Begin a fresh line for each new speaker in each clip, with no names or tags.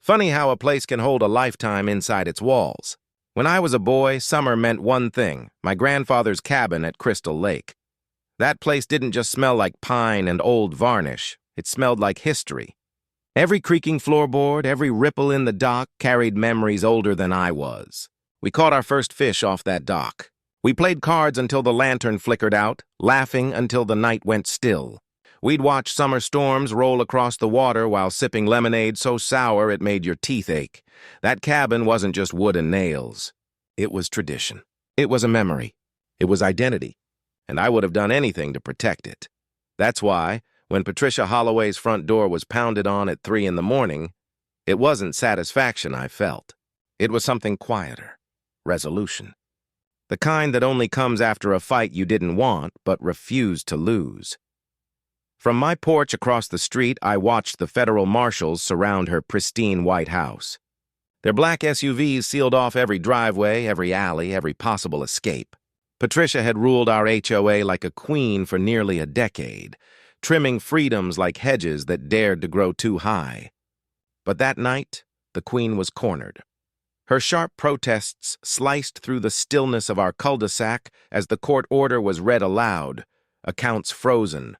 Funny how a place can hold a lifetime inside its walls. When I was a boy, summer meant one thing: my grandfather's cabin at Crystal Lake. That place didn't just smell like pine and old varnish, it smelled like history. Every creaking floorboard, every ripple in the dock carried memories older than I was. We caught our first fish off that dock. We played cards until the lantern flickered out, laughing until the night went still. We'd watch summer storms roll across the water while sipping lemonade so sour it made your teeth ache. That cabin wasn't just wood and nails. It was tradition. It was a memory. It was identity. And I would have done anything to protect it. That's why, when Patricia Holloway's front door was pounded on at 3 in the morning, it wasn't satisfaction I felt. It was something quieter. Resolution. The kind that only comes after a fight you didn't want but refused to lose. From my porch across the street, I watched the federal marshals surround her pristine white house. Their black SUVs sealed off every driveway, every alley, every possible escape. Patricia had ruled our HOA like a queen for nearly a decade, trimming freedoms like hedges that dared to grow too high. But that night, the queen was cornered. Her sharp protests sliced through the stillness of our cul-de-sac as the court order was read aloud, accounts frozen,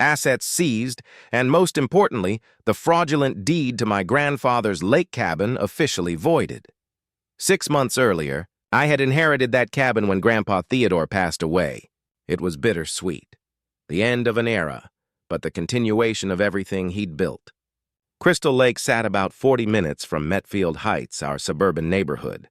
assets seized, and most importantly, the fraudulent deed to my grandfather's lake cabin officially voided. 6 months earlier, I had inherited that cabin when Grandpa Theodore passed away. It was bittersweet. The end of an era, but the continuation of everything he'd built. Crystal Lake sat about 40 minutes from Metfield Heights, our suburban neighborhood.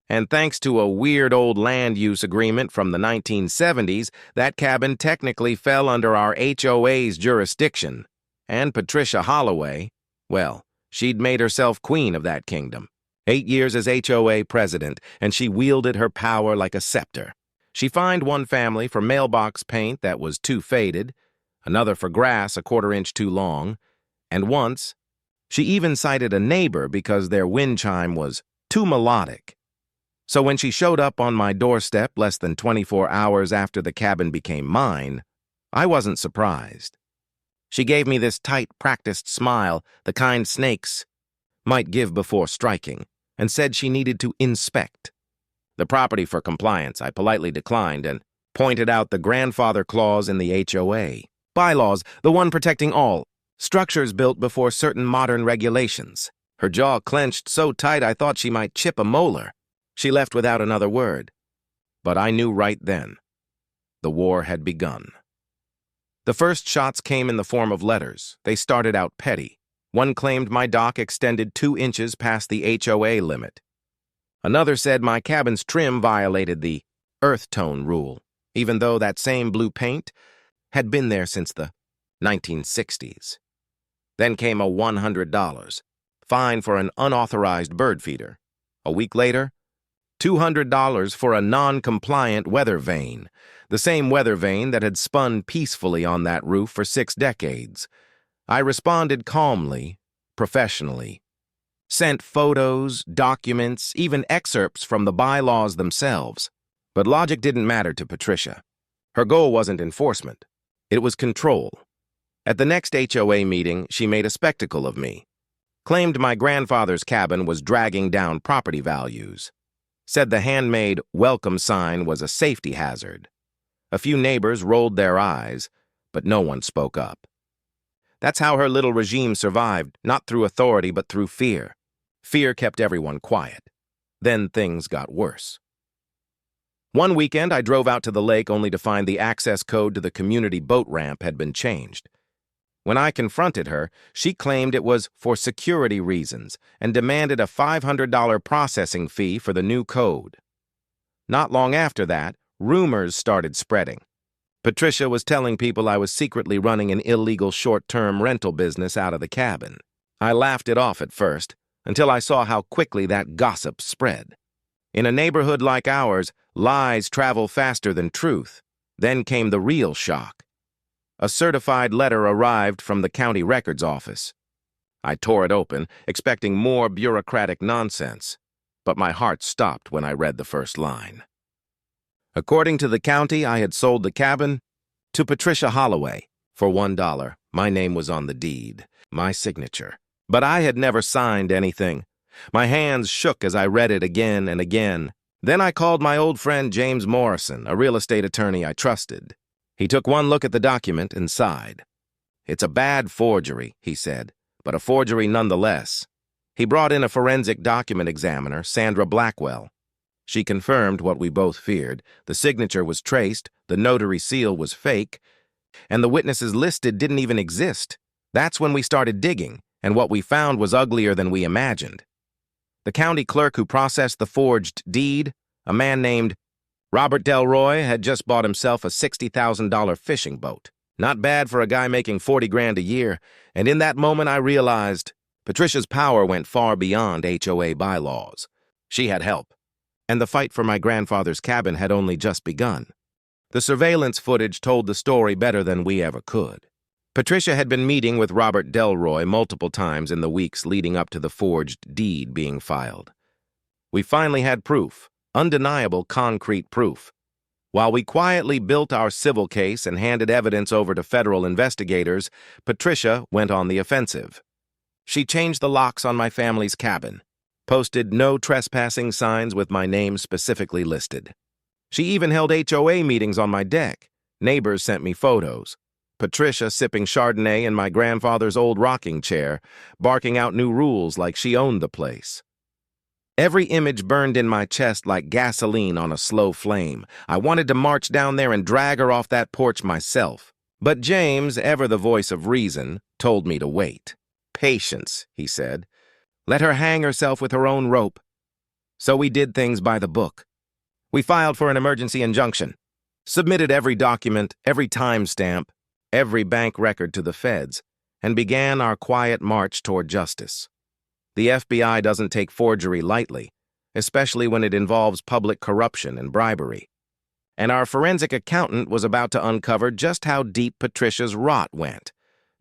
And thanks to a weird old land use agreement from the 1970s, that cabin technically fell under our HOA's jurisdiction. And Patricia Holloway, well, she'd made herself queen of that kingdom. 8 years as HOA president, and she wielded her power like a scepter. She fined one family for mailbox paint that was too faded, another for grass a quarter-inch too long, and once, she even cited a neighbor because their wind chime was too melodic. So when she showed up on my doorstep less than 24 hours after the cabin became mine, I wasn't surprised. She gave me this tight, practiced smile, the kind snakes might give before striking, and said she needed to inspect the property for compliance. I politely declined and pointed out the grandfather clause in the HOA. Bylaws, the one protecting all structures built before certain modern regulations. Her jaw clenched so tight I thought she might chip a molar. She left without another word. But I knew right then. The war had begun. The first shots came in the form of letters. They started out petty. One claimed my dock extended 2 inches past the HOA limit. Another said my cabin's trim violated the earth tone rule, even though that same blue paint had been there since the 1960s. Then came a $100 fine for an unauthorized bird feeder. A week later, $200 for a non-compliant weather vane, the same weather vane that had spun peacefully on that roof for 6 decades. I responded calmly, professionally. Sent photos, documents, even excerpts from the bylaws themselves. But logic didn't matter to Patricia. Her goal wasn't enforcement. It was control. At the next HOA meeting, she made a spectacle of me. Claimed my grandfather's cabin was dragging down property values. Said the handmade welcome sign was a safety hazard. A few neighbors rolled their eyes, but no one spoke up. That's how her little regime survived, not through authority but through fear. Fear kept everyone quiet. Then things got worse. One weekend, I drove out to the lake only to find the access code to the community boat ramp had been changed. When I confronted her, she claimed it was for security reasons and demanded a $500 processing fee for the new code. Not long after that, rumors started spreading. Patricia was telling people I was secretly running an illegal short-term rental business out of the cabin. I laughed it off at first, until I saw how quickly that gossip spread. In a neighborhood like ours, lies travel faster than truth. Then came the real shock. A certified letter arrived from the county records office. I tore it open, expecting more bureaucratic nonsense, but my heart stopped when I read the first line. According to the county, I had sold the cabin to Patricia Holloway for $1. My name was on the deed, my signature. But I had never signed anything. My hands shook as I read it again and again. Then I called my old friend James Morrison, a real estate attorney I trusted. He took one look at the document and sighed. "It's a bad forgery," he said, "but a forgery nonetheless." He brought in a forensic document examiner, Sandra Blackwell. She confirmed what we both feared. The signature was traced, the notary seal was fake, and the witnesses listed didn't even exist. That's when we started digging, and what we found was uglier than we imagined. The county clerk who processed the forged deed, a man named Robert Delroy, had just bought himself a $60,000 fishing boat. Not bad for a guy making 40 grand a year, and in that moment I realized Patricia's power went far beyond HOA bylaws. She had help, and the fight for my grandfather's cabin had only just begun. The surveillance footage told the story better than we ever could. Patricia had been meeting with Robert Delroy multiple times in the weeks leading up to the forged deed being filed. We finally had proof, undeniable concrete proof. While we quietly built our civil case and handed evidence over to federal investigators, Patricia went on the offensive. She changed the locks on my family's cabin, posted no trespassing signs with my name specifically listed. She even held HOA meetings on my deck. Neighbors sent me photos. Patricia sipping Chardonnay in my grandfather's old rocking chair, barking out new rules like she owned the place. Every image burned in my chest like gasoline on a slow flame. I wanted to march down there and drag her off that porch myself. But James, ever the voice of reason, told me to wait. "Patience," he said. "Let her hang herself with her own rope." So we did things by the book. We filed for an emergency injunction, submitted every document, every timestamp, every bank record to the feds, and began our quiet march toward justice. The FBI doesn't take forgery lightly, especially when it involves public corruption and bribery. And our forensic accountant was about to uncover just how deep Patricia's rot went.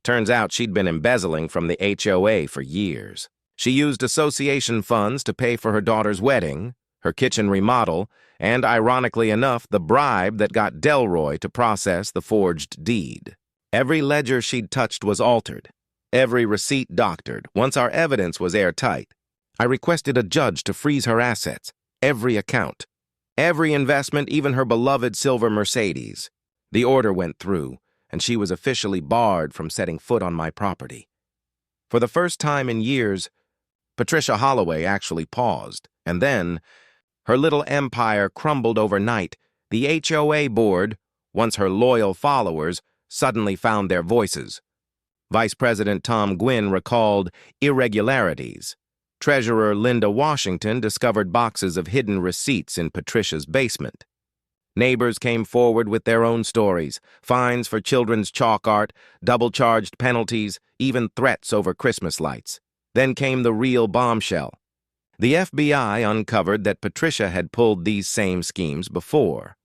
Turns out she'd been embezzling from the HOA for years. She used association funds to pay for her daughter's wedding, her kitchen remodel, and, ironically enough, the bribe that got Delroy to process the forged deed. Every ledger she'd touched was altered, every receipt doctored. Once our evidence was airtight, I requested a judge to freeze her assets, every account, every investment, even her beloved silver Mercedes. The order went through, and she was officially barred from setting foot on my property. For the first time in years, Patricia Holloway actually paused, and then her little empire crumbled overnight. The HOA board, once her loyal followers, suddenly found their voices. Vice President Tom Gwynn recalled irregularities. Treasurer Linda Washington discovered boxes of hidden receipts in Patricia's basement. Neighbors came forward with their own stories, fines for children's chalk art, double-charged penalties, even threats over Christmas lights. Then came the real bombshell. The FBI uncovered that Patricia had pulled these same schemes before.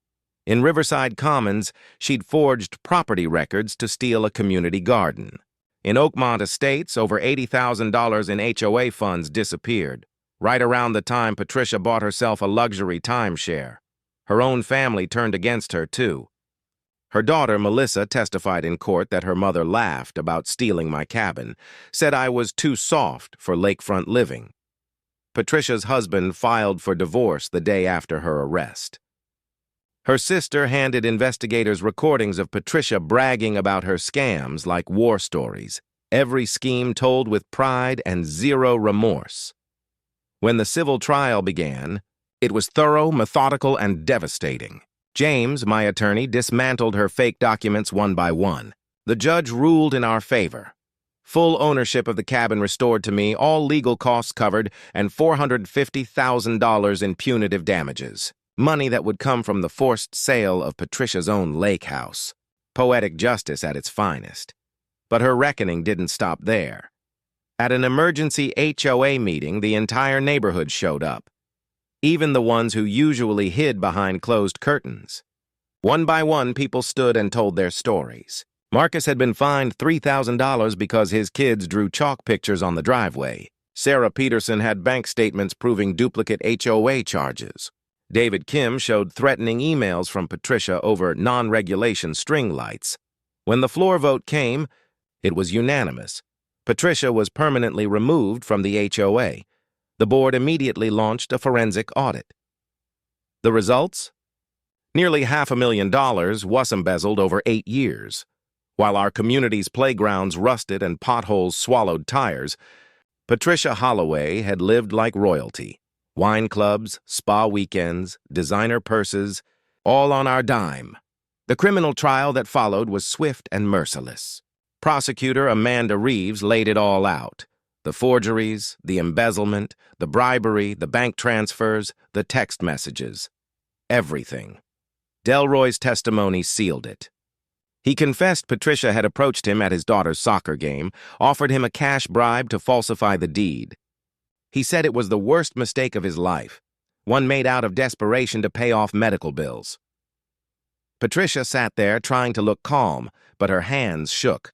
In Riverside Commons, she'd forged property records to steal a community garden. In Oakmont Estates, over $80,000 in HOA funds disappeared, right around the time Patricia bought herself a luxury timeshare. Her own family turned against her, too. Her daughter, Melissa, testified in court that her mother laughed about stealing my cabin, said I was too soft for lakefront living. Patricia's husband filed for divorce the day after her arrest. Her sister handed investigators recordings of Patricia bragging about her scams like war stories, every scheme told with pride and zero remorse. When the civil trial began, it was thorough, methodical, and devastating. James, my attorney, dismantled her fake documents one by one. The judge ruled in our favor. Full ownership of the cabin restored to me, all legal costs covered, and $450,000 in punitive damages. Money that would come from the forced sale of Patricia's own lake house. Poetic justice at its finest. But her reckoning didn't stop there. At an emergency HOA meeting, the entire neighborhood showed up. Even the ones who usually hid behind closed curtains. One by one, people stood and told their stories. Marcus had been fined $3,000 because his kids drew chalk pictures on the driveway. Sarah Peterson had bank statements proving duplicate HOA charges. David Kim showed threatening emails from Patricia over non-regulation string lights. When the floor vote came, it was unanimous. Patricia was permanently removed from the HOA. The board immediately launched a forensic audit. The results? Nearly $500,000 was embezzled over 8 years. While our community's playgrounds rusted and potholes swallowed tires, Patricia Holloway had lived like royalty. Wine clubs, spa weekends, designer purses, all on our dime. The criminal trial that followed was swift and merciless. Prosecutor Amanda Reeves laid it all out. The forgeries, the embezzlement, the bribery, the bank transfers, the text messages. Everything. Delroy's testimony sealed it. He confessed Patricia had approached him at his daughter's soccer game, offered him a cash bribe to falsify the deed. He said it was the worst mistake of his life, one made out of desperation to pay off medical bills. Patricia sat there trying to look calm, but her hands shook.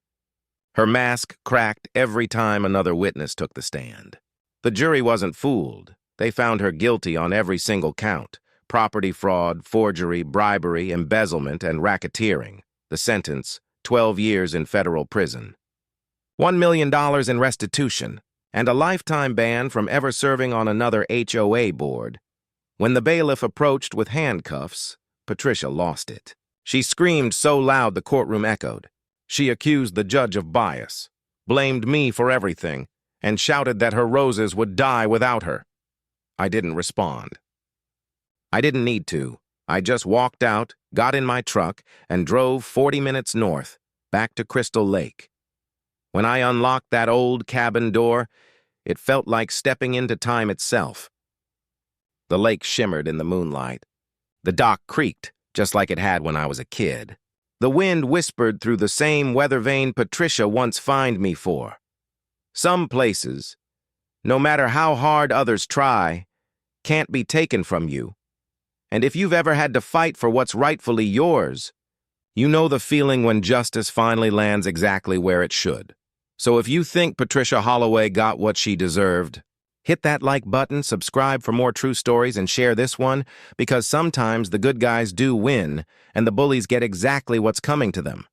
Her mask cracked every time another witness took the stand. The jury wasn't fooled. They found her guilty on every single count: property fraud, forgery, bribery, embezzlement, and racketeering. The sentence, 12 years in federal prison. $1 million in restitution, and a lifetime ban from ever serving on another HOA board. When the bailiff approached with handcuffs, Patricia lost it. She screamed so loud the courtroom echoed. She accused the judge of bias, blamed me for everything, and shouted that her roses would die without her. I didn't respond. I didn't need to. I just walked out, got in my truck, and drove 40 minutes north, back to Crystal Lake. When I unlocked that old cabin door, it felt like stepping into time itself. The lake shimmered in the moonlight. The dock creaked, just like it had when I was a kid. The wind whispered through the same weather vane Patricia once fined me for. Some places, no matter how hard others try, can't be taken from you. And if you've ever had to fight for what's rightfully yours, you know the feeling when justice finally lands exactly where it should. So if you think Patricia Holloway got what she deserved, hit that like button, subscribe for more true stories, and share this one, because sometimes the good guys do win, and the bullies get exactly what's coming to them.